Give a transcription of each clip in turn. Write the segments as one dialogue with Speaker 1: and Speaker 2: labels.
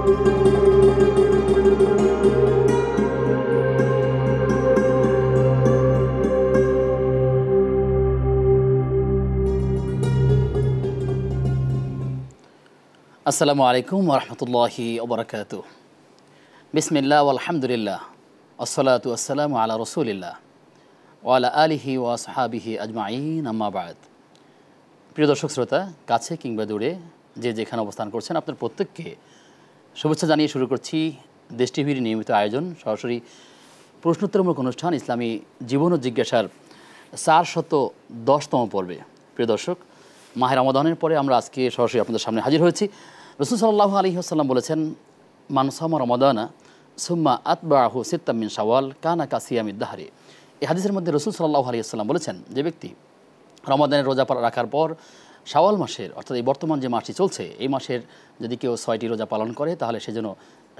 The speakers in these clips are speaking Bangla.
Speaker 1: আসসালামু আলাইকুম ওয়া রাহমাতুল্লাহি ওয়া বারাকাতুহু। বিসমিল্লাহ ওয়া আলহামদুলিল্লাহ ওয়াসসালাতু ওয়াসসালামু আলা রাসূলিল্লাহ ওয়া আলা আলিহি ওয়া আসহাবিহি আজমাইন, আম্মা বা'দ। প্রিয় দর্শক শ্রোতা, কাছে কিংবা দূরে যে যেখানে অবস্থান করছেন, আপনার প্রত্যেককে শুভেচ্ছা জানিয়ে শুরু করছি দেশ টিভির নিয়মিত আয়োজন সরাসরি প্রশ্নোত্তরমূলক অনুষ্ঠান ইসলামী জীবন ও জিজ্ঞাসার 410তম পর্বে। প্রিয় দর্শক, মাহে রমাদানের পরে আমরা আজকে সরাসরি আপনাদের সামনে হাজির হয়েছি। রাসূল সাল্লাল্লাহু আলাইহি ওয়াসাল্লাম বলেছেন, মান সামা রমাদানা সুম্মা আতবাহু সিত্তাম মিন শাওয়াল কানা কাসিয়ামিদ দাহরি। এই হাদিসের মধ্যে রাসূল সাল্লাল্লাহু আলাইহি ওয়াসাল্লাম বলেছেন, যে ব্যক্তি রমাদানের রোজা রাখার পর শাওয়াল মাসের, অর্থাৎ এই বর্তমান যে মাসটি চলছে, এই মাসের যদি কেউ 6টি রোজা পালন করে, তাহলে সে যেন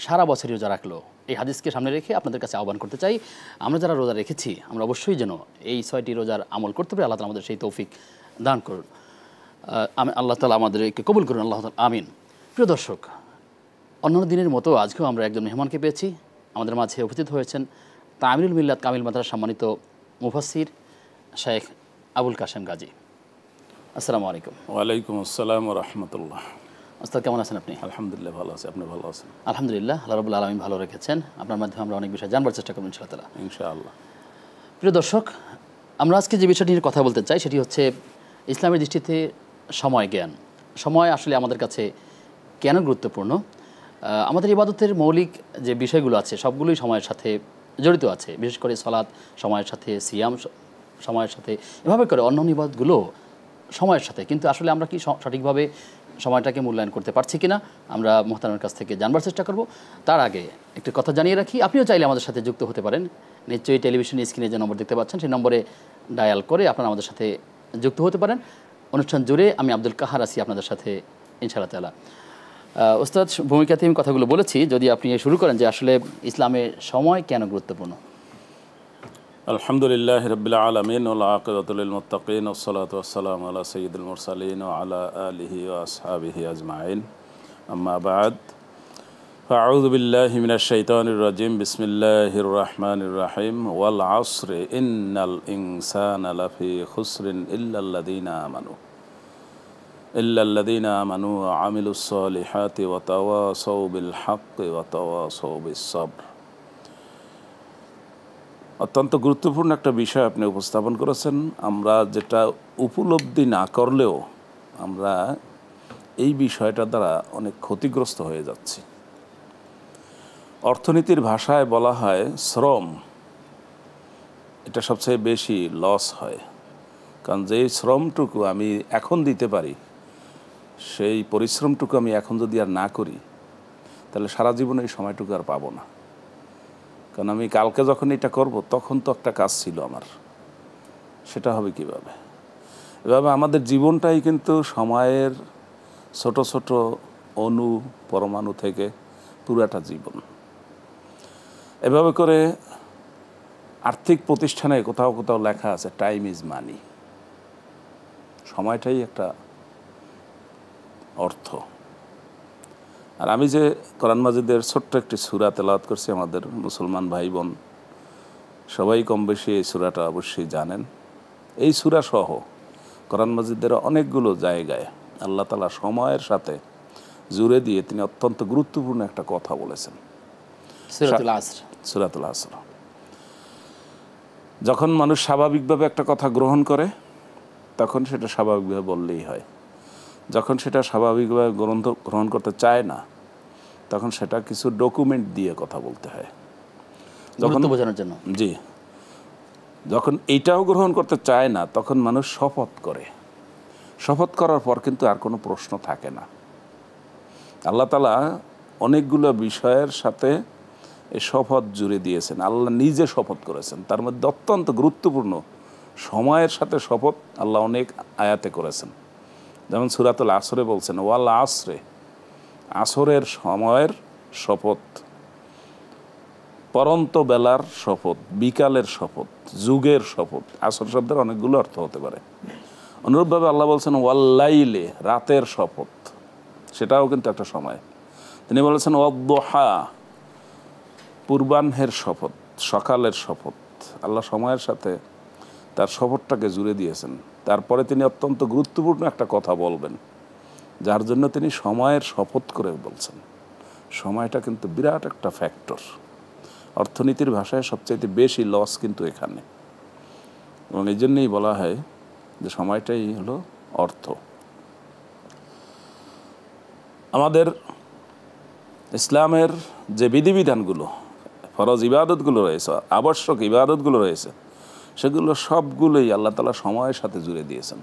Speaker 1: সারা বছরই রোজা রাখলো। এই হাদিসকে সামনে রেখে আপনাদের কাছে আহ্বান করতে চাই, আমরা যারা রোজা রেখেছি আমরা অবশ্যই যেন এই 6টি রোজার আমল করতে পারি। আল্লাহ তাআলা আমাদের সেই তৌফিক দান করুন। আল্লাহ তাআলা আমাদেরকে কবুল করুন, আল্লাহ তাআলা আমিন। প্রিয় দর্শক, অন্যান্য দিনের মতো আজকেও আমরা একজন মেহমানকে পেয়েছি। আমাদের মাঝে উপস্থিত হয়েছেন তামিলুল মিল্লাত কামিল মাদ্রাসার সম্মানিত মুফাসসির শেখ আবুল কাশেম গাজী। আসসালামু আলাইকুম।
Speaker 2: ওয়ালাইকুম আসসালাম ওয়া রাহমাতুল্লাহ।
Speaker 1: ওস্তাদ, কেমন আছেন আপনি?
Speaker 2: আলহামদুলিল্লাহ ভালো আছি, আপনি ভালো আছেন?
Speaker 1: আলহামদুলিল্লাহ, আল্লাহ রাব্বুল আলামিন ভালো রেখেছেন। আপনার মাধ্যমে আমরা অনেক বিষয় জানবার চেষ্টা করব ইনশাআল্লাহ।
Speaker 2: ইনশাআল্লাহ।
Speaker 1: প্রিয় দর্শক, আমরা আজকে যে বিষয়টি নিয়ে কথা বলতে চাই সেটি হচ্ছে ইসলামের দৃষ্টিতে সময় জ্ঞান। সময় আসলে আমাদের কাছে কেন গুরুত্বপূর্ণ? আমাদের ইবাদতের মৌলিক যে বিষয়গুলো আছে সবগুলোই সময়ের সাথে জড়িত আছে, বিশেষ করে সালাত সময়ের সাথে, সিয়াম সময়ের সাথে, এভাবে করে অন্যান্য ইবাদতগুলো সময়ের সাথে। কিন্তু আসলে আমরা কি সঠিকভাবে সময়টাকে মূল্যায়ন করতে পারছি কিনা আমরা মুহতারামের কাছ থেকে জানবার চেষ্টা করব। তার আগে একটি কথা জানিয়ে রাখি, আপনিও চাইলে আমাদের সাথে যুক্ত হতে পারেন। নিশ্চয়ই টেলিভিশন স্ক্রিনে যে নম্বর দেখতে পাচ্ছেন সেই নম্বরে ডায়াল করে আপনারা আমাদের সাথে যুক্ত হতে পারেন। অনুষ্ঠান জুড়ে আমি আব্দুল কাহার আছি আপনাদের সাথে ইনশাআল্লাহ তাআলা। ওস্তাদ, ভূমিকাতে আমি কথাগুলো বলেছি, যদি আপনি শুরু করেন যে আসলে ইসলামে সময় কেন গুরুত্বপূর্ণ।
Speaker 2: আলহামদুলিল্লাহ রাব্বিল আলামিন ওয়াল আকিবাতু লিল মুত্তাকিন ওয়াসসালাতু ওয়াসসালামু আলা সাইয়্যিদিল মুরসালিন ওয়া আলা আলিহি ওয়া আসহাবিহি আজমাইন, আম্মা বা'দ। ফাআউযু বিল্লাহি মিনাশ শাইতানির রাজিম। বিসমিল্লাহির রাহমানির রাহিম। ওয়াল আসরি ইন্নাল ইনসানা লাফি খুসরিন ইল্লাল্লাযীনা আমানু ওয়া আমিলুস সালিহাতি ওয়া তাওয়াসাউ বিল হাক্কি ওয়া তাওয়াসাউ বিস সাবর। অত্যন্ত গুরুত্বপূর্ণ একটা বিষয় আপনি উপস্থাপন করেছেন। আমরা যেটা উপলব্ধি না করলেও আমরা এই বিষয়টা দ্বারা অনেক ক্ষতিগ্রস্ত হয়ে যাচ্ছি। অর্থনীতির ভাষায় বলা হয় শ্রম, এটা সবচেয়ে বেশি লস হয়। কারণ যেই শ্রমটুকু আমি এখন দিতে পারি, সেই পরিশ্রমটুকু আমি এখন যদি আর না করি, তাহলে সারা জীবনে এই সময়টুকু আর পাবো না। কারণ আমি কালকে যখন এটা করব তখন তো একটা কাজ ছিল আমার, সেটা হবে কিভাবে? এভাবে আমাদের জীবনটাই কিন্তু সময়ের ছোট ছোট অণু পরমাণু থেকে পুরাটা জীবন। এভাবে করে আর্থিক প্রতিষ্ঠানে কোথাও কোথাও লেখা আছে টাইম ইজ মানি। সময়টাই একটা অর্থ। আর আমি যে কোরআন মাজিদের ছোট্ট একটি সূরা তেলাওয়াত করছি, আমাদের মুসলমান ভাই বোন সবাই কম বেশি এই সূরাটা অবশ্যই জানেন। এই সূরা সহ কোরআন মাজিদের অনেকগুলো জায়গায় আল্লাহ তাআলা সময়ের সাথে জুড়ে দিয়ে তিনি অত্যন্ত গুরুত্বপূর্ণ একটা কথা বলেছেন। সূরাতুল আসর। যখন মানুষ স্বাভাবিকভাবে একটা কথা গ্রহণ করে তখন সেটা স্বাভাবিকভাবে বললেই হয়। যখন সেটা স্বাভাবিকভাবে গ্রহণ করতে চায় না, তখন সেটা কিছু ডকুমেন্ট দিয়ে কথা বলতে হয়, যখন
Speaker 1: বোঝানোর জন্য।
Speaker 2: জি, যখন এইটাও গ্রহণ করতে চায় না, তখন মানুষ শপথ করে। শপথ করার পর কিন্তু আর কোনো প্রশ্ন থাকে না। আল্লাহ তাআলা অনেকগুলো বিষয়ের সাথে এই শপথ জুড়ে দিয়েছেন। আল্লাহ নিজে শপথ করেছেন, তার মধ্যে অত্যন্ত গুরুত্বপূর্ণ সময়ের সাথে শপথ আল্লাহ অনেক আয়াতে করেছেন। যেমন সূরাতুল আসরে বলছেন, ওয়াল আসরে, আসরের সময়ের শপথ, পরন্ত বেলার শপথ, বিকালের শপথ, যুগের শপথ। আসর শব্দের অনেকগুলো অর্থ হতে পারে। অনুরূপভাবে আল্লাহ বলছেন ওয়াল্লাইলে, রাতের শপথ, সেটাও কিন্তু একটা সময়। তিনি বলেছেন ওয়াদ-দুহা, পূর্বাহ্নের শপথ, সকালের শপথ। আল্লাহ সময়ের সাথে তার শপথটাকে জুড়ে দিয়েছেন। তারপরে তিনি অত্যন্ত গুরুত্বপূর্ণ একটা কথা বলবেন, যার জন্য তিনি সময়ের শপথ করে বলছেন। সময়টা কিন্তু বিরাট একটা ফ্যাক্টর। অর্থনীতির ভাষায় সবচাইতে বেশি লস কিন্তু এখানে, এবং এই জন্যই বলা হয় যে সময়টাই হলো অর্থ। আমাদের ইসলামের যে বিধিবিধানগুলো, ফরজ ইবাদতগুলো রয়েছে, আবশ্যক ইবাদতগুলো রয়েছে, সেগুলো সবগুলোই আল্লাহ তাআলা সময়ের সাথে জুড়ে দিয়েছেন।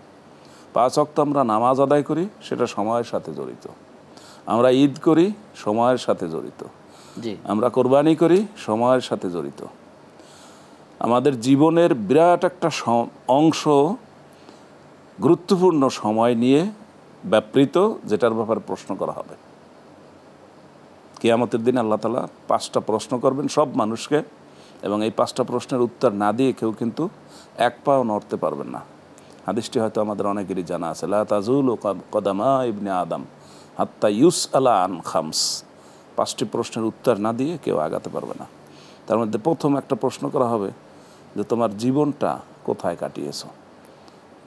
Speaker 2: 5 ওয়াক্ত আমরা নামাজ আদায় করি, সেটা সময়ের সাথে জড়িত। আমরা ঈদ করি, সময়ের সাথে জড়িত। আমরা কোরবানি করি, সময়ের সাথে জড়িত। আমাদের জীবনের বিরাট একটা অংশ গুরুত্বপূর্ণ সময় নিয়ে ব্যাপৃত, যেটার ব্যাপারে প্রশ্ন করা হবে। কিয়ামতের দিন আল্লাহ তাআলা 5টা প্রশ্ন করবেন সব মানুষকে, এবং এই 5টা প্রশ্নের উত্তর না দিয়ে কেউ কিন্তু এক পাও নড়তে পারবেন না। হাদিসটি হয়তো আমাদের অনেকেরই জানা আছে, লা তাজুলু কদামা ইবনে আদম হাত্তা ইউসআলা আন খামস। 5টি প্রশ্নের উত্তর না দিয়ে কেউ আগাতে পারবে না। তার মধ্যে প্রথম একটা প্রশ্ন করা হবে যে তোমার জীবনটা কোথায় কাটিয়েছো।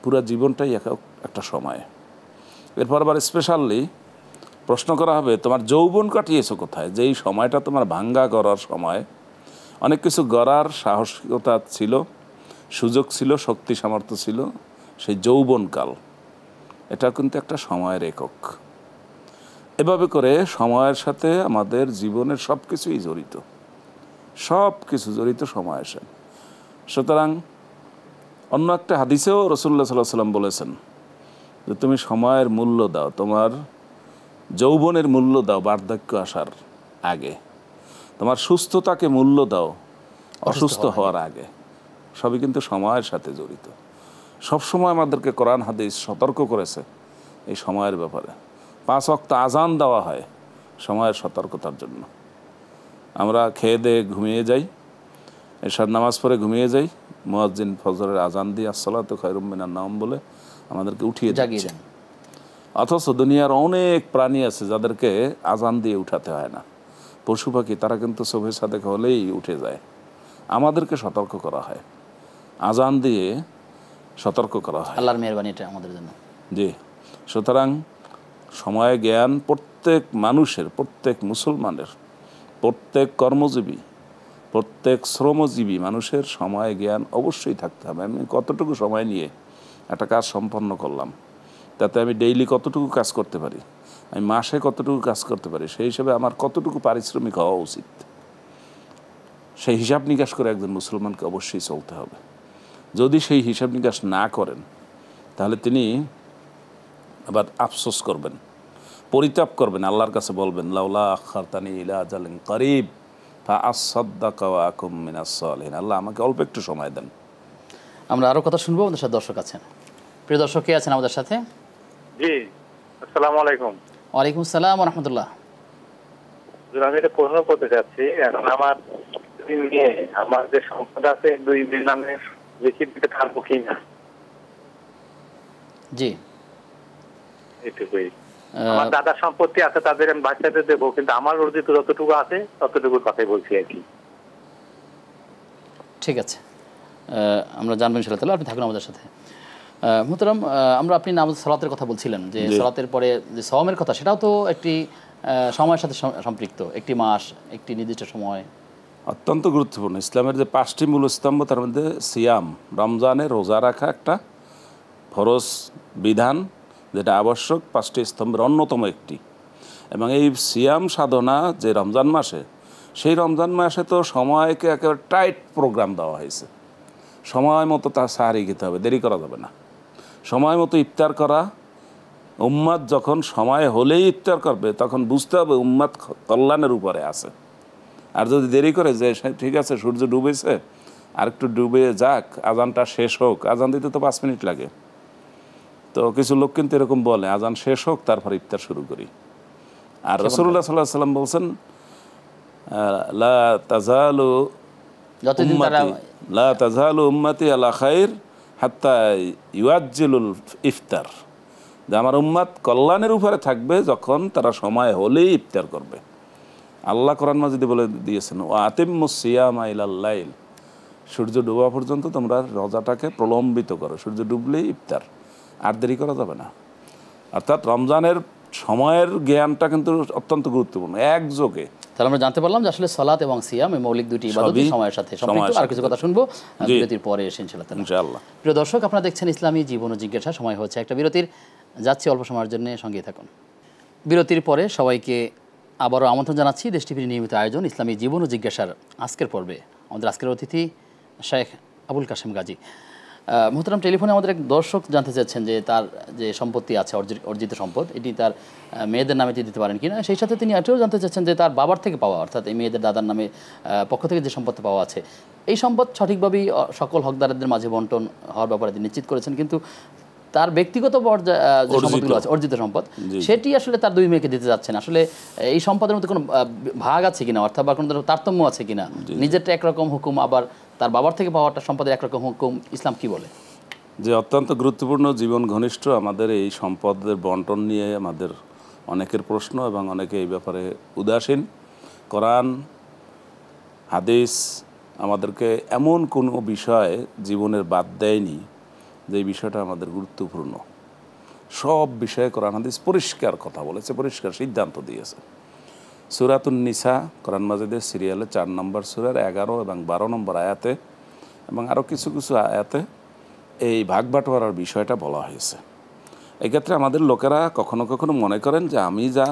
Speaker 2: পুরা জীবনটাই একটা সময়। এরপর আবার স্পেশালি প্রশ্ন করা হবে তোমার যৌবন কাটিয়েছো কোথায়। যেই সময়টা তোমার ভাঙ্গা গড়ার সময়, অনেক কিছু গড়ার সাহসিকতা ছিল, সুযোগ ছিল, শক্তি সামর্থ্য ছিল, সেই যৌবনকাল, এটা কিন্তু একটা সময়ের একক। এভাবে করে সময়ের সাথে আমাদের জীবনের সব কিছুই জড়িত, সব কিছু জড়িত সময়ের সাথে। সুতরাং অন্য একটা হাদিসেও রাসূলুল্লাহ সাল্লাল্লাহু আলাইহি ওয়াসাল্লাম বলেছেন যে তুমি সময়ের মূল্য দাও, তোমার যৌবনের মূল্য দাও বার্ধক্য আসার আগে, তোমার সুস্থতাকে মূল্য দাও অসুস্থ হওয়ার আগে। সবই কিন্তু সময়ের সাথে জড়িত। সবসময় আমাদেরকে কোরআন হাদিস সতর্ক করেছে এই সময়ের ব্যাপারে। 5 ওয়াক্ত আজান দেওয়া হয় সময়ের সতর্কতার জন্য। আমরা খেয়ে দেয়ে ঘুমিয়ে যাই, এশার নামাজ পড়ে ঘুমিয়ে যাই, মুয়াজ্জিন ফজরের আজান দিয়ে আসসালাতু খায়রুম মিনান নাওম বলে আমাদেরকে উঠিয়ে দিচ্ছে। অথচ দুনিয়ার অনেক প্রাণী আছে যাদেরকে আজান দিয়ে উঠাতে হয় না। পশু পাখি, তারা কিন্তু চোখের সাথে হলেই উঠে যায়। আমাদেরকে সতর্ক করা হয়, আজান দিয়ে সতর্ক করা হয়।
Speaker 1: আল্লাহর মেহেরবানি এটা আমাদের জন্য।
Speaker 2: জি, সুতরাং সময় জ্ঞান প্রত্যেক মানুষের, প্রত্যেক মুসলমানের, প্রত্যেক কর্মজীবী, প্রত্যেক শ্রমজীবী মানুষের সময় জ্ঞান অবশ্যই থাকতে হবে। আমি কতটুকু সময় নিয়ে একটা কাজ সম্পন্ন করলাম, তাতে আমি ডেইলি কতটুকু কাজ করতে পারি, আমি মাসে কতটুকু কাজ করতে পারি, সেই হিসাবে আমার কতটুকু পারিশ্রমিক হওয়া উচিত, সেই হিসাব নিকাশ করে একজন মুসলমানকে অবশ্যই চলতে হবে। যদি সেই হিসাব নিকাশ না করেন, তাহলে তিনি আবার আফসোস করবেন, পরিতাপ করবেন, আল্লাহর কাছে বলবেন লাউলা আখারতানি ইলা আজালিন করিব ফাআসাদদাকা ওয়া আকুম মিনাস সালিহিন। আল্লাহ, আমাকে অল্প একটু সময় দেন।
Speaker 1: আমরা আরও কথা শুনবো। আমাদের সাথে দর্শক আছেন। প্রিয় দর্শক কে আছেন আমাদের সাথে?
Speaker 3: জি, আসসালামু আলাইকুম।
Speaker 1: ওয়ালাইকুম আসসালাম ওয়া রাহমাতুল্লাহ।
Speaker 3: আমি একটা প্রশ্ন করতে চাচ্ছি। এখন আমার মেয়ে, আমার যে সম্পদ আছে 2 মেয়ের নামে বেশি দিতে পারবো কিনা?
Speaker 1: জি,
Speaker 3: এটুকুই। আমার দাদার সম্পত্তি আছে, তাদের আমি বাচ্চাদের দেবো, কিন্তু আমার অর্জিত যতটুকু আছে ততটুকুর কথাই বলছি আর কি।
Speaker 1: ঠিক আছে, আমরা জানবো ইনশাআল্লাহ তাআলা। আপনি থাকুন আমাদের সাথে। মুহতারাম, আপনি নামাজ সালাতের কথা বলছিলেন, যে সালাতের পরে যে সওমের কথা, সেটাও তো একটি সময়ের সাথে সম্পৃক্ত, একটি মাস, একটি নির্দিষ্ট সময়।
Speaker 2: অত্যন্ত গুরুত্বপূর্ণ। ইসলামের যে 5টি মূল স্তম্ভ, তার মধ্যে সিয়াম, রমজানে রোজা রাখা একটা ফরজ বিধান, যেটা আবশ্যক 5টি স্তম্ভের অন্যতম একটি। এবং এই সিয়াম সাধনা যে রমজান মাসে, সেই রমজান মাসে তো সময়কে একেবারে টাইট প্রোগ্রাম দেওয়া হয়েছে। সময় মতো তার সাহারি খেতে হবে, দেরি করা যাবে না। সময় মতো ইফতার করা। উম্মাদ যখন সময় হলেই ইফতার করবে, তখন বুঝতে হবে উম্মাদ কল্যাণের উপরে আছে। আর যদি দেরি করে যে ঠিক আছে সূর্য ডুবেছে, আর একটু ডুবে যাক, আজানটা শেষ হোক, আজান দিতে তো 5 মিনিট লাগে, তো কিছু লোক কিন্তু এরকম বলে আজান শেষ হোক তারপর ইফতার শুরু করি। আর রাসূলুল্লাহ সাল্লাল্লাহু আলাইহি ওয়াসাল্লাম বলছেন লা তাজালু উম্মতি আলা খাইর হাত্তা ইউআজ্জিলুল ইফতার, যে আমার উম্মাত কল্যাণের উপরে থাকবে যখন তারা সময় হলেই ইফতার করবে। আল্লাহ কোরআন মাজিদে বলে দিয়েছেন ও আতিম্মুস সিয়ামা ইলাল লাইল, সূর্য ডোবা পর্যন্ত তোমরা রোজাটাকে প্রলম্বিত করো, সূর্য ডুবলেই ইফতার, আর দেরি করা যাবে না। অর্থাৎ রমজানের সময়ের জ্ঞানটা কিন্তু অত্যন্ত গুরুত্বপূর্ণ একযোগে।
Speaker 1: তাহলে আমরা জানতে পারলাম যে আসলে সালাত এবং সিয়াম এই মৌলিক দুটি ইবাদতই সময়ের সাথে সম্পৃক্ত। আর কিছু কথা শুনবো বিরতির পরে এসে ইনশাআল্লাহ। প্রিয় দর্শক, আপনারা দেখছেন ইসলামী জীবন ও জিজ্ঞাসা। সময় হচ্ছে একটা বিরতির, যাচ্ছি অল্প সময়ের জন্য, সঙ্গেই থাকুন। বিরতির পরে সবাইকে আবারও আমন্ত্রণ জানাচ্ছি দেশ টিভির নিয়মিত আয়োজন ইসলামী জীবন ও জিজ্ঞাসার আজকের পর্বে। আমাদের আজকের অতিথি শেখ আবুল কাশেম গাজী। মোহতারাম, টেলিফোনে আমাদের এক দর্শক জানতে চাচ্ছেন যে তার যে সম্পত্তি আছে, অর্জিত সম্পদ, এটি তার মেয়েদের নামে দিতে পারেন কিনা। সেই সাথে তিনি এটাও জানতে চাচ্ছেন যে তার বাবার থেকে পাওয়া, অর্থাৎ এই মেয়েদের দাদার নামে পক্ষ থেকে যে সম্পত্তি পাওয়া আছে, এই সম্পদ সঠিকভাবেই সকল হকদারদের মাঝে বন্টন হওয়ার ব্যাপারে তিনি নিশ্চিত করেছেন, কিন্তু তার ব্যক্তিগত যে সম্পদগুলো আছে, অর্জিত সম্পদ, সেটি আসলে তার দুই মেয়েকে দিতে যাচ্ছেন। আসলে এই সম্পদের মধ্যে কোনো ভাগ আছে কিনা, অর্থাৎ বা কোনো তারতম্য আছে কিনা? নিজেরটা একরকম হুকুম, আবার তার বাবার থেকে পাওয়াটা সম্পদের একরকম হুকুম, ইসলাম কি বলে?
Speaker 2: যে অত্যন্ত গুরুত্বপূর্ণ, জীবন ঘনিষ্ঠ আমাদের এই সম্পদের বন্টন নিয়ে আমাদের অনেকের প্রশ্ন এবং অনেকে এই ব্যাপারে উদাসীন। কোরআন হাদিস আমাদেরকে এমন কোনো বিষয় জীবনের বাদ দেয়নি যে বিষয়টা আমাদের গুরুত্বপূর্ণ। সব বিষয়ে কোরআন হাদিস পরিষ্কার কথা বলেছে, পরিষ্কার সিদ্ধান্ত দিয়েছে। সূরাতুন নিসা কোরআন মাজিদের সিরিয়ালে 4 নম্বর সূরার 11 এবং 12 নম্বর আয়াতে এবং আরও কিছু কিছু আয়াতে এই ভাগ বাটোয়ারার বিষয়টা বলা হয়েছে। এক্ষেত্রে আমাদের লোকেরা কখনো কখনো মনে করেন যে আমি যা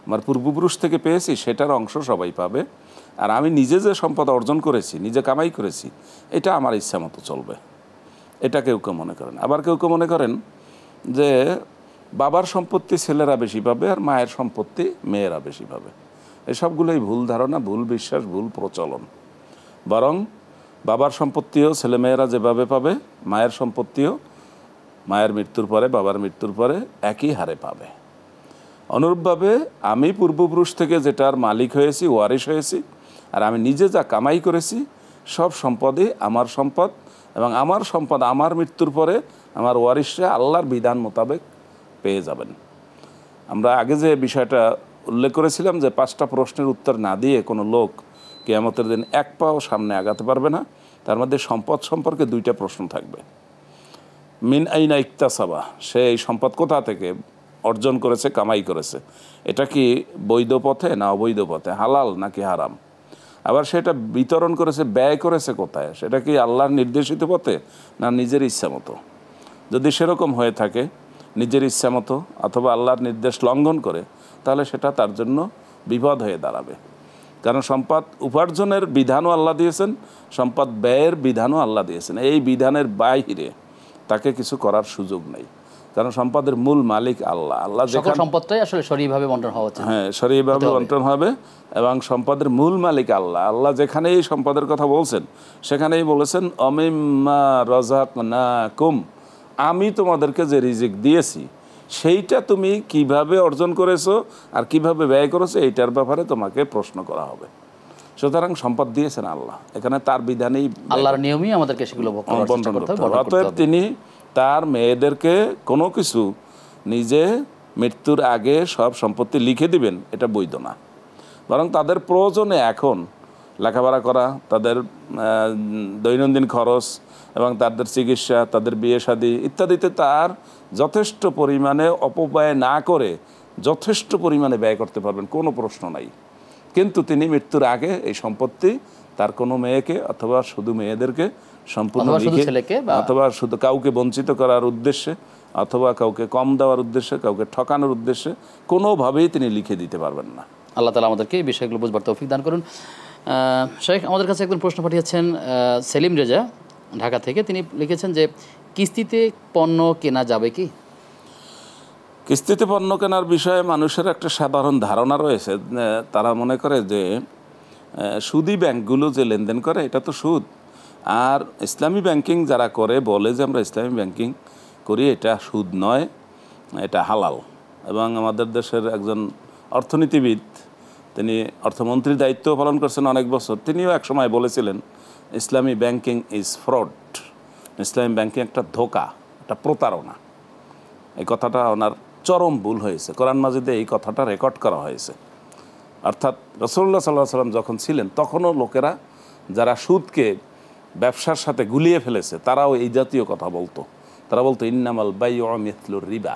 Speaker 2: আমার পূর্বপুরুষ থেকে পেয়েছি সেটার অংশ সবাই পাবে, আর আমি নিজে যে সম্পদ অর্জন করেছি, নিজে কামাই করেছি, এটা আমার ইচ্ছা মতো চলবে। এটা কেউ কেউ মনে করেন। আবার কেউ কেউ মনে করেন যে বাবার সম্পত্তি ছেলেরা বেশি পাবে আর মায়ের সম্পত্তি মেয়েরা বেশি পাবে। এসবগুলোই ভুল ধারণা, ভুল বিশ্বাস, ভুল প্রচলন। বরং বাবার সম্পত্তিও ছেলেমেয়েরা যেভাবে পাবে, মায়ের সম্পত্তিও মায়ের মৃত্যুর পরে, বাবার মৃত্যুর পরে একই হারে পাবে। অনুরূপভাবে আমি পূর্বপুরুষ থেকে যেটার মালিক হয়েছি, ওয়ারিশ হয়েছি, আর আমি নিজে যা কামাই করেছি, সব সম্পদই আমার সম্পদ, এবং আমার সম্পদ আমার মৃত্যুর পরে আমার ওয়ারিশরা আল্লাহর বিধান মোতাবেক পেয়ে যাবেন। আমরা আগে যে বিষয়টা উল্লেখ করেছিলাম যে 5টা প্রশ্নের উত্তর না দিয়ে কোনো লোক কিয়ামতের দিন এক পাও সামনে আগাতে পারবে না। তার মধ্যে সম্পদ সম্পর্কে 2টা প্রশ্ন থাকবে। মিন আইনা ইকতাসাবা, সে এই সম্পদ কোথা থেকে অর্জন করেছে, কামাই করেছে, এটা কি বৈধ পথে না অবৈধ পথে, হালাল নাকি হারাম। আবার সেটা বিতরণ করেছে, ব্যয় করেছে কোথায়, সেটা কি আল্লাহর নির্দেশিত পথে না নিজের ইচ্ছা মতো। যদি সেরকম হয়ে থাকে, নিজের ইচ্ছা মতো অথবা আল্লাহর নির্দেশ লঙ্ঘন করে, তাহলে সেটা তার জন্য বিপদ হয়ে দাঁড়াবে। কারণ সম্পদ উপার্জনের বিধানও আল্লাহ দিয়েছেন, সম্পদ ব্যয়ের বিধানও আল্লাহ দিয়েছেন। এই বিধানের বাইরে তাকে কিছু করার সুযোগ নেই, কারণ সম্পদের মূল মালিক আল্লাহ। আল্লাহ
Speaker 1: সকল সম্পদটাই আসলে সরিভাবে বন্টন হওয়া উচিত।
Speaker 2: হ্যাঁ, সরিভাবে বন্টন হবে, এবং সম্পদের মূল মালিক আল্লাহ। আল্লাহ যেখানে এই সম্পদের কথা বলছেন সেখানেই বলেছেন অমিম্মা রাযাকনাকুম, আমি তোমাদেরকে যে রিজিক দিয়েছি সেইটা তুমি কিভাবে অর্জন করেছো আর কিভাবে ব্যয় করেছো, এইটার ব্যাপারে তোমাকে প্রশ্ন করা হবে। সুতরাং সম্পদ দিয়েছেন আল্লাহ, এখানে তার বিধানেই,
Speaker 1: আল্লাহর নিয়মই আমাদেরকে সেগুলো বন্টন করতে হবে।
Speaker 2: অতএব তিনি তার মেয়েদেরকে কোনো কিছু নিজে মৃত্যুর আগে সব সম্পত্তি লিখে দিবেন, এটা বৈধ না। বরং তাদের প্রয়োজনে এখন লেখাপড়া করা, তাদের দৈনন্দিন খরচ এবং তাদের চিকিৎসা, তাদের বিয়ে শাদী ইত্যাদিতে তার যথেষ্ট পরিমাণে অপব্যয় না করে যথেষ্ট পরিমাণে ব্যয় করতে পারবেন, কোনো প্রশ্ন নাই। কিন্তু তিনি মৃত্যুর আগে এই সম্পত্তি তার কোনো মেয়েকে অথবা শুধু মেয়েদেরকে সম্পূর্ণ লিখে, অথবা শুধু কাউকে বঞ্চিত করার উদ্দেশ্যে, অথবা কাউকে কম দেওয়ার উদ্দেশ্যে, কাউকে ঠকানোর উদ্দেশ্যে কোনোভাবেই তিনি লিখে দিতে পারবেন না।
Speaker 1: আল্লাহ তাআলা আমাদেরকে এই বিষয়গুলো বুঝবার তৌফিক দান করুন। শেখ, আমাদের কাছে একজন প্রশ্ন পাঠিয়েছেন সেলিম রেজা ঢাকা থেকে। তিনি লিখেছেন যে কিস্তিতে পণ্য কেনা যাবে কি?
Speaker 2: কিস্তিতে পণ্য কেনার বিষয়ে মানুষের একটা সাধারণ ধারণা রয়েছে। তারা মনে করে যে সুদী ব্যাংকগুলো যে লেনদেন করে এটা তো সুদ, আর ইসলামী ব্যাংকিং যারা করে বলে যে আমরা ইসলামী ব্যাংকিং করি, এটা সুদ নয়, এটা হালাল। এবং আমাদের দেশের একজন অর্থনীতিবিদ, তিনি অর্থমন্ত্রীর দায়িত্ব পালন করছেন অনেক বছর, তিনিও এক সময় বলেছিলেন ইসলামী banking is fraud, Islami banking একটা ধোঁকা, একটা প্রতারণা। এই কথাটা ওনার চরম ভুল হয়েছে। কোরআন মাজিদে এই কথাটা রেকর্ড করা হয়েছে। অর্থাৎ রাসূলুল্লাহ সাল্লাল্লাহু আলাইহি ওয়াসাল্লাম যখন ছিলেন তখনও লোকেরা যারা সুদকে ব্যবসার সাথে গুলিয়ে ফেলেছে তারাও এই জাতীয় কথা বলতো। তারা বলতো ইন্নামাল বাইউ মিথলুর রিবা।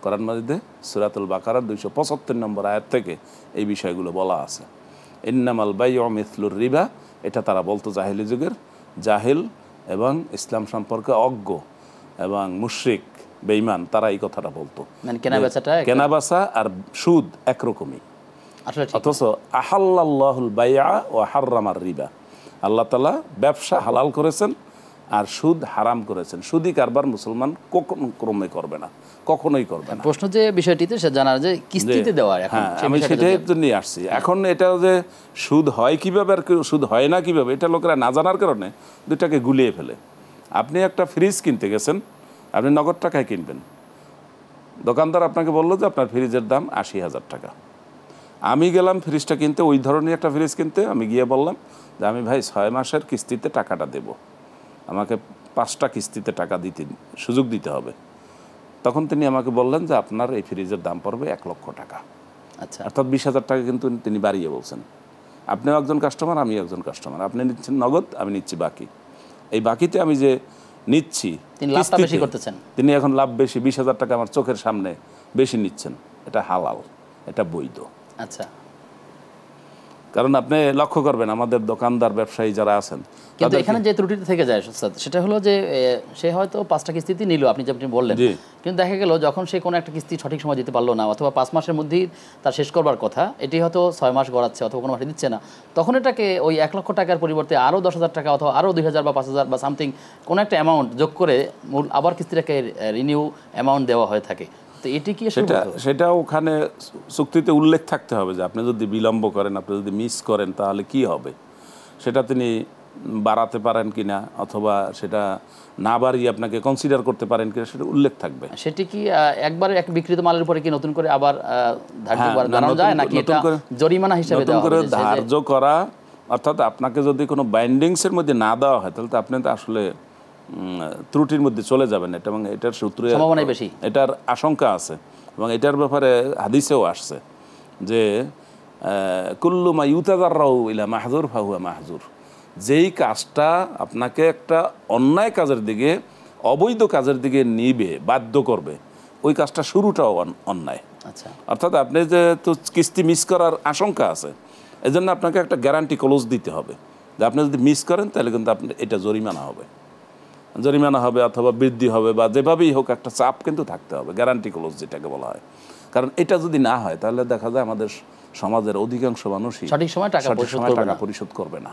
Speaker 2: কোরআন মাজিদে সূরাতুল বাকারার 275 নম্বর আয়াত থেকে এই বিষয়গুলো বলা আছে। ইন্নামাল বাইউ মিথলুর রিবা, এটা তারা বলতো জাহেলি যুগের জাহেল এবং ইসলাম সম্পর্কে অজ্ঞ এবং মুশরিক বেঈমান তারা এই কথাটা বলতো।
Speaker 1: মানে
Speaker 2: কেনাবেচা আর সুদ একরকমই। অথচ আহাল্লাল্লাহুল বাইআ ওয়া হাররামার রিবা, আল্লাহ তাআলা ব্যবসা হালাল করেছেন আর সুদ হারাম করেছেন। সুদি কারবার মুসলমান কখনো ক্রমে করবে না, কখনোই করবে না।
Speaker 1: প্রশ্ন যে বিষয়টিতে সে জানার যে কিস্তিতে দেওয়া, এখন
Speaker 2: আমি সেটাই জন্যই আসছি। এখন এটা যে সুদ হয় কিভাবে আর সুদ হয় না কিভাবে, এটা লোকেরা না জানার কারণে দুটাকে গুলিয়ে ফেলে। আপনি একটা ফ্রিজ কিনতে গেছেন, আপনি নগদ টাকায় কিনবেন, দোকানদার আপনাকে বললো যে আপনার ফ্রিজের দাম ৮০,০০০ টাকা। আমি গেলাম ফ্রিজটা কিনতে, ওই ধরনের একটা ফ্রিজ কিনতে। আমি গিয়ে বললাম যে আমি ভাই ৬ মাসের কিস্তিতে টাকাটা দেব, আমাকে 5টা কিস্তিতে টাকা দিতে সুযোগ দিতে হবে। তখন তিনি আমাকে বললেন যে আপনার এই ফ্রিজের দাম পড়বে ১ লক্ষ টাকা।
Speaker 1: আচ্ছা,
Speaker 2: অর্থাৎ 20,০০০ টাকা কিন্তু তিনি বাড়িয়ে বলছেন। আপনিও একজন কাস্টমার, আমি একজন কাস্টমার। আপনি নিচ্ছেন নগদ, আমি নিচ্ছি বাকি। এই বাকিতে আমি যে নিচ্ছি তিনি এখন লাভ বেশি, 20,০০০ টাকা আমার চোখের সামনে বেশি নিচ্ছেন। এটা হালাল, এটা বৈধ।
Speaker 1: আচ্ছা,
Speaker 2: কারণ আপনি লক্ষ্য করবেন আমাদের দোকানদার ব্যবসায়ী যারা আছেন,
Speaker 1: কিন্তু এখানে যে ত্রুটিটা থেকে যায় সেটা হলো যে সে হয়তো 5টা কিস্তিতে নিল, আপনি যেমন বললেন, কিন্তু দেখা গেল যখন সে কোনো একটা কিস্তি সঠিক সময় দিতে পারলো না, অথবা 5 মাসের মধ্যেই তার শেষ করবার কথা, এটি হয়তো 6 মাস গড়াচ্ছে অথবা কোনো মাসে দিচ্ছে না, তখন এটাকে ওই 1 লক্ষ টাকার পরিবর্তে আরও 10,000 টাকা অথবা আরও 2,000 বা 5,000 বা সামথিং কোনো একটা অ্যামাউন্ট যোগ করে মূল আবার কিস্তিটাকে রিনিউ অ্যামাউন্ট দেওয়া হয়ে থাকে। তো এটি কি
Speaker 2: সেটা ওখানে চুক্তিতে উল্লেখ থাকতে হবে যে আপনি যদি বিলম্ব করেন, আপনি যদি মিস করেন তাহলে কি হবে, সেটা তিনি বাড়াতে পারেন কিনা অথবা সেটা না বাড়িয়ে আপনাকে কনসিডার করতে পারেন কিনা সেটা উল্লেখ থাকবে।
Speaker 1: সেটি কি একবারে এক বিক্রিত মালের উপরে কি নতুন করে আবার দাঁড়ানো যায় নাকি এটা জরিমানা হিসেবে
Speaker 2: নতুন করে ধার্য করা? অর্থাৎ আপনাকে যদি কোনো বাইন্ডিংসের মধ্যে না দেওয়া হয় তাহলে তো আপনি তো আসলে ত্রুটির মধ্যে চলে যাবেন। এটা এবং এটার সূত্রে
Speaker 1: সম্ভাবনা বেশি,
Speaker 2: এটার আশঙ্কা আছে এবং এটার ব্যাপারে হাদিসেও আসছে যে কুল্লু মা ইউতাযাররাউ ইলা মাহযুর ফাহুয়া মাহযুর। যেই কাজটা আপনাকে একটা অন্যায় কাজের দিকে, অবৈধ কাজের দিকে নিবে, বাধ্য করবে, ওই কাজটা শুরুটাও অন্যায়।
Speaker 1: আচ্ছা,
Speaker 2: অর্থাৎ আপনি যে তো কিস্তি মিস করার আশঙ্কা আছে, এজন্য আপনাকে একটা গ্যারান্টি ক্লোজ দিতে হবে যে আপনি যদি মিস করেন তাহলে কিন্তু আপনি এটা জরিমানা হবে অথবা বৃদ্ধি হবে বা যেভাবেই হোক একটা চাপ কিন্তু থাকতে হবে, গ্যারান্টি ক্লোজ যেটাকে বলা হয়। কারণ এটা যদি না হয় তাহলে দেখা যায় আমাদের সমাজের অধিকাংশ মানুষই
Speaker 1: সঠিক সময় টাকা
Speaker 2: পরিশোধ করবে না,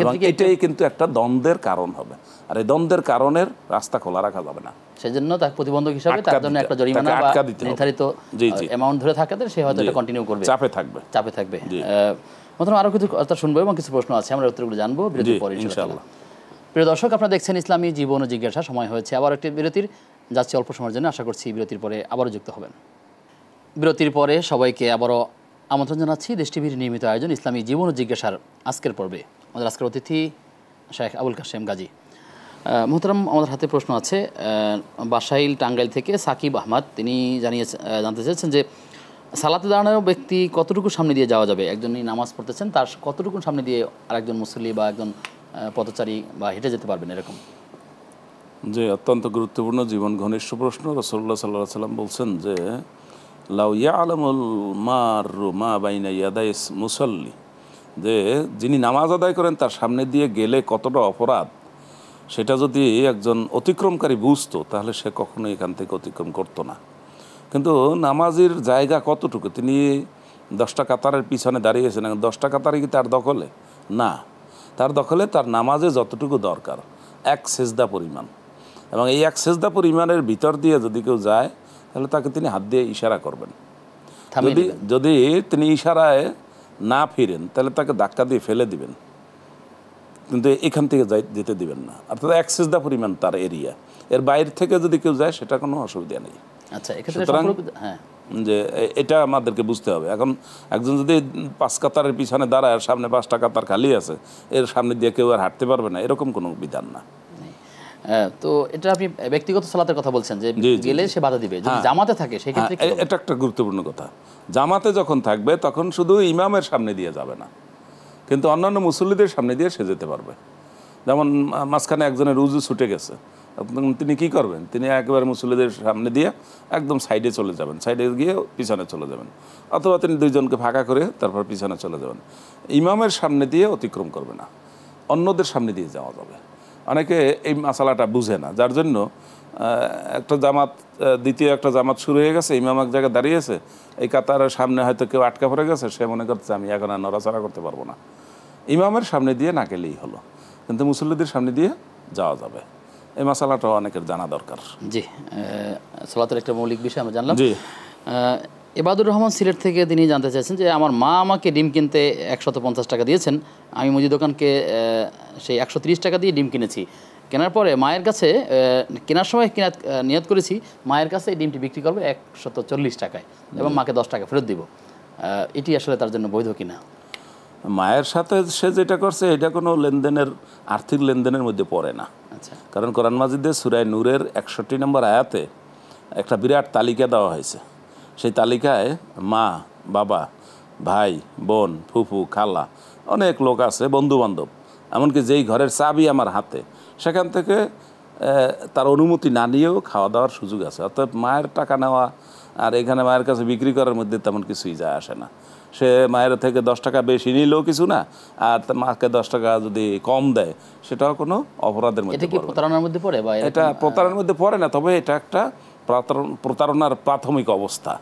Speaker 2: এবং এটাই কিন্তু একটা দ্বন্দ্বের কারণ হবে। আর এই দ্বন্দ্বের কারণের রাস্তা খোলা রাখা যাবে না,
Speaker 1: সেজন্য তার প্রতিবন্ধক হিসাবে তার জন্য একটা জরিমানা বা নির্ধারিত অ্যামাউন্ট ধরে থাকাতে সে হয়তো এটা কন্টিনিউ করবে, চাপে থাকবে। প্রথমে আরও কিছু কথা শুনবো এবং কিছু প্রশ্ন আছে, আমরা উত্তরগুলো জানবো বিরতির পরে ইনশাআল্লাহ। প্রিয় দর্শক, আপনারা দেখছেন ইসলামী জীবন ও জিজ্ঞাসা। সময় হয়েছে আবার একটি বিরতির, যাচ্ছে অল্প সময়ের জন্য। আশা করছি বিরতির পরে আবারও যুক্ত হবেন। বিরতির পরে সবাইকে আবারও আমন্ত্রণ জানাচ্ছি দেশ টিভির নিয়মিত আয়োজন ইসলামী জীবন ও জিজ্ঞাসার আজকের পর্বে। আমাদের আজকের অতিথি শেখ আবুল কাশেম গাজী। মোহতারাম, আমাদের হাতে প্রশ্ন আছে বাসাইল টাঙ্গাইল থেকে সাকিব আহমদ। তিনি জানতে চেয়েছেন যে সালাতে দাঁড়ানো ব্যক্তি কতটুকু সামনে দিয়ে যাওয়া যাবে? একজনই নামাজ পড়তেছেন, তার কতটুকু সামনে দিয়ে আরেকজন মুসল্লি বা একজন পথচারী বা হেঁটে যেতে পারবেন এরকম?
Speaker 2: যে অত্যন্ত গুরুত্বপূর্ণ জীবন ঘনিষ্ঠ প্রশ্ন। রাসূলুল্লাহ সাল্লাল্লাহু আলাইহি ওয়াসাল্লাম বলছেন যে লাউ ইয়ালামুল মারু মা বাইনা ইয়াদাইস মুসাল্লি, যে যিনি নামাজ আদায় করেন তার সামনে দিয়ে গেলে কতটা অপরাধ, সেটা যদি একজন অতিক্রমকারী বুঝতো তাহলে সে কখনোই এখান থেকে অতিক্রম করতো না। কিন্তু নামাজের জায়গা কতটুকু? তিনি 10টা কাতারের পিছনে দাঁড়িয়েছেন, 10টা কাতারই কি তার দখলে? না, তার দখলে তার নামাজে যতটুকু দরকার 1 সেজদা পরিমাণ, এবং এই 1 সেজদা পরিমাণের ভিতর দিয়ে যদি কেউ যায় তাহলে তাকে তিনি হাত দিয়ে ইশারা করবেন। যদি তিনি ইশারায় না ফিরেন তাহলে তাকে ধাক্কা দিয়ে ফেলে দিবেন, কিন্তু এখান থেকে যেতে দিবেন না। অর্থাৎ 1 সেজদা পরিমাণ তার এরিয়া, এর বাইরে থেকে যদি কেউ যায় সেটা কোনো অসুবিধা নেই।
Speaker 1: আচ্ছা,
Speaker 2: যে এটা আমাদেরকে বুঝতে হবে। এখন একজন যদি 5 কাতারের পিছনে দাঁড়ায় আর সামনে 5টা কাতার খালি আছে, এর সামনে দিয়ে কেউ আর হাঁটতে পারবে না, এরকম কোনো বিধান না।
Speaker 1: তো এটা আপনি ব্যক্তিগত সালাতের কথা বলছেন যে
Speaker 2: জি, জি,
Speaker 1: গেলে সে বাধা দিবে, যদি জামাতে থাকে সেক্ষেত্রে কি হবে?
Speaker 2: এটা একটা গুরুত্বপূর্ণ কথা। জামাতে যখন থাকবে তখন শুধু ইমামের সামনে দিয়ে যাবে না, কিন্তু অন্যান্য মুসল্লিদের সামনে দিয়ে সে যেতে পারবে। যেমন মাঝখানে একজনের উজু ছুটে গেছে, তিনি কি করবেন? তিনি একেবারে মুসল্লিদের সামনে দিয়ে একদম সাইডে চলে যাবেন, সাইডে গিয়ে পিছনে চলে যাবেন, অথবা তিনি দুইজনকে ফাঁকা করে তারপর পিছনে চলে যাবেন। ইমামের সামনে দিয়ে অতিক্রম করবে না, অন্যদের সামনে দিয়ে যাওয়া যাবে। অনেকে এই মশালাটা বুঝে না, যার জন্য একটা জামাত, দ্বিতীয় একটা জামাত শুরু হয়ে গেছে, ইমাম এক জায়গায় দাঁড়িয়েছে, এই কাতারের সামনে হয়তো কেউ আটকা পড়ে গেছে, সে মনে করছে আমি এখন আর নড়াচড়া করতে পারবো না। ইমামের সামনে দিয়ে না গেলেই হলো, কিন্তু মুসল্লিদের সামনে দিয়ে যাওয়া যাবে। এই মশালাটাও অনেকের জানা দরকার।
Speaker 1: জি, সালাতের একটা মৌলিক বিষয় আমরা জানলাম।
Speaker 2: জি,
Speaker 1: এবাদুর রহমান সিলেট থেকে তিনি জানতে চাইছেন যে আমার মা আমাকে ডিম কিনতে 150 টাকা দিয়েছেন, আমি মুদি দোকানকে সেই 130 টাকা দিয়ে ডিম কিনেছি। কেনার পরে মায়ের কাছে কেনার সময় নিয়ত করেছি মায়ের কাছে এই ডিমটি বিক্রি করবে 140 টাকায় এবং মাকে 10 টাকা ফেরত দিব। এটি আসলে তার জন্য বৈধ কিনা?
Speaker 2: মায়ের সাথে সে যেটা করছে এটা কোনো লেনদেনের, আর্থিক লেনদেনের মধ্যে পড়ে না।
Speaker 1: আচ্ছা,
Speaker 2: কারণ কোরআন মাজিদে সূরা নূরের 61 নম্বর আয়াতে একটা বিরাট তালিকা দেওয়া হয়েছে। সেই তালিকায় মা, বাবা, ভাই, বোন, ফুফু, খালা, অনেক লোক আছে, বন্ধুবান্ধব, এমনকি যেই ঘরের চাবি আমার হাতে, সেখান থেকে তার অনুমতি না নিয়েও খাওয়া দাওয়ার সুযোগ আছে। অর্থাৎ মায়ের টাকা নেওয়া আর এখানে মায়ের কাছে বিক্রি করার মধ্যে তেমন কিছুই যায় আসে না। সে মায়ের থেকে 10 টাকা বেশি নিলেও কিছু না, আর মাকে 10 টাকা যদি কম দেয় সেটাও কোনো অপরাধের মধ্যে
Speaker 1: এটা কি প্রতারণার মধ্যে পড়ে? বা
Speaker 2: এটা প্রতারণার মধ্যে পড়ে না, তবে এটা একটা প্রতারণার প্রাথমিক অবস্থা।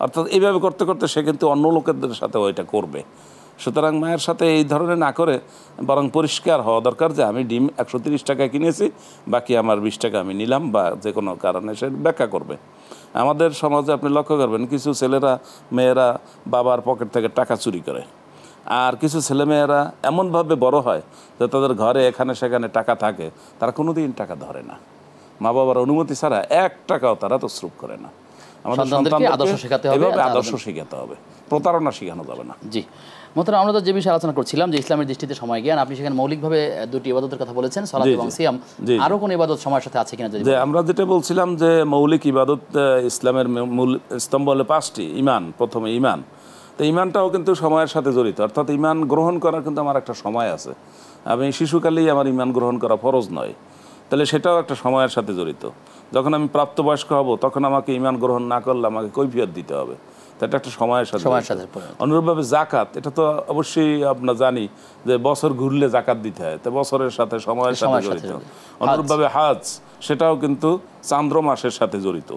Speaker 2: অর্থাৎ এইভাবে করতে করতে সে কিন্তু অন্য লোকেদের সাথেও এটা করবে। সুতরাং মায়ের সাথে এই ধরনের না করে বরং পরিষ্কার হওয়া দরকার যে আমি ডিম 130 টাকায় কিনেছি, বাকি আমার 20 টাকা আমি নিলাম, বা যে কোনো কারণে সে ব্যাখ্যা করবে। আমাদের সমাজে আপনি লক্ষ্য করবেন কিছু ছেলেরা, মেয়েরা বাবার পকেট থেকে টাকা চুরি করে, আর কিছু ছেলেমেয়েরা এমনভাবে বড় হয় যে তাদের ঘরে এখানে সেখানে টাকা থাকে, তারা কোনোদিন টাকা ধরে না, মা বাবার অনুমতি ছাড়া 1 টাকাও তারা তসরুপ করে না। আমাদের
Speaker 1: সন্তানদেরকে আদর্শ শেখাতে হবে,
Speaker 2: আদর্শ শেখাতে হবে, প্রতারণা শেখানো যাবে না।
Speaker 1: জি মোহতারাম, আমরা তো যে বিষয়ে আলোচনা করছিলাম যে ইসলামের দৃষ্টিতে সময় জ্ঞান, আপনি সেখানে মৌলিকভাবে দুটি ইবাদতের কথা বলেছেন, সালাত এবং সিয়াম। আরও কোনো ইবাদত সময়ের সাথে আছে কিনা যদি?
Speaker 2: যে আমরা যেটা বলছিলাম যে মৌলিক ইবাদত ইসলামের মূল স্তম্ভ হলো 5টি। ইমান, প্রথমে ইমান। তো ইমানটাও কিন্তু সময়ের সাথে জড়িত, অর্থাৎ ইমান গ্রহণ করার কিন্তু আমার একটা সময় আছে। আমি শিশুকালেই আমার ইমান গ্রহণ করা ফরজ নয়, তাহলে সেটাও একটা সময়ের সাথে জড়িত। যখন আমি প্রাপ্তবয়স্ক হব তখন আমাকে ইমান গ্রহণ না করলে আমাকে কৈফিয়ত দিতে হবে, এটা একটা সময়ের সাথে। অনুরূপভাবে জাকাত, এটা তো অবশ্যই আমরা জানি যে বছর ঘুরলে জাকাত দিতে হয়, তো বছরের সাথে সময়ের সাথে জড়িত। অনুরূপভাবে হাজ, সেটাও কিন্তু চান্দ্র মাসের সাথে জড়িত।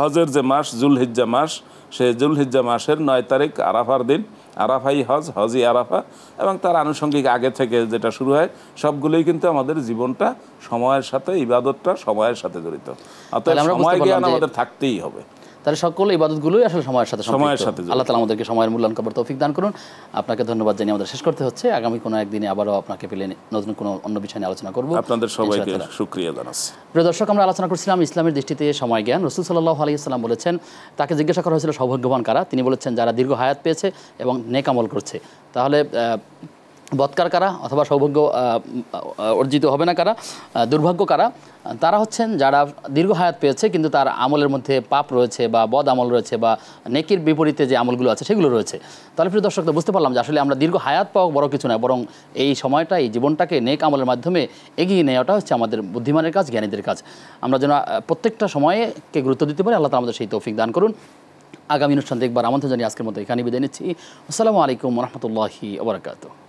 Speaker 2: হজের যে মাস জুলহিজ্জা মাস, সে জুলহিজ্জা মাসের 9 তারিখ আরাফার দিন, আরাফাই হজ, হজই আরাফা, এবং তার আনুষঙ্গিক আগে থেকে যেটা শুরু হয়, সবগুলোই কিন্তু আমাদের জীবনটা সময়ের সাথে, ইবাদতটা সময়ের সাথে জড়িত। অর্থাৎ সময় জ্ঞান আমাদের থাকতেই হবে।
Speaker 1: তাহলে সকল ইবাদতগুলোই আসলে সময়ের সাথে সম্পৃক্ত। আল্লাহ তাআলা আমাদেরকে সময়ের মূল্যায়ন করার তৌফিক দান করুন। আপনাকে ধন্যবাদ জানিয়ে আমাদের শেষ করতে হচ্ছে। আগামী কোনো একদিনে আবারও আপনাকে পেলে নতুন কোনো অন্য বিষয় নিয়ে আলোচনা করব।
Speaker 2: আপনাদের সবাইকে শুকরিয়া জানাচ্ছি।
Speaker 1: প্রিয় দর্শক, আমরা আলোচনা করছিলাম ইসলামের দৃষ্টিতে সময় জ্ঞান। রাসূল সাল্লাল্লাহু আলাইহি ওয়াসাল্লাম বলেছেন, তাকে জিজ্ঞাসা করা হয়েছিল সৌভাগ্যবান কারা, তিনি বলেছেন যারা দীর্ঘ হায়াত পেয়েছে এবং নেক আমল করছে। তাহলে বৎকার কারা অথবা সৌভাগ্য অর্জিত হবে না কারা, দুর্ভাগ্য কারা? তারা হচ্ছেন যারা দীর্ঘ হায়াত পেয়েছে কিন্তু তার আমলের মধ্যে পাপ রয়েছে বা বদ আমল রয়েছে বা নেকির বিপরীতে যে আমলগুলো আছে সেগুলো রয়েছে। তাহলে প্রিয় দর্শক, বুঝতে পারলাম যে আসলে আমরা দীর্ঘ হায়াত পাওয়া বড় কিছু নয়, বরং এই সময়টা, এই জীবনটাকে নেক আমলের মাধ্যমে এগিয়ে নেওয়াটা হচ্ছে আমাদের বুদ্ধিমানের কাজ, জ্ঞানীদের কাজ। আমরা যেন প্রত্যেকটা সময়কে গুরুত্ব দিতে পারি। আল্লাহ তাআলা আমাদের সেই তৌফিক দান করুন। আগামী অনুষ্ঠান দেখবার আমন্ত্রণ জানিয়ে আজকের মতো এখানে বিদায় নিচ্ছি। আসসালামু আলাইকুম ওয়া রাহমাতুল্লাহি ওয়া বারাকাতুহু।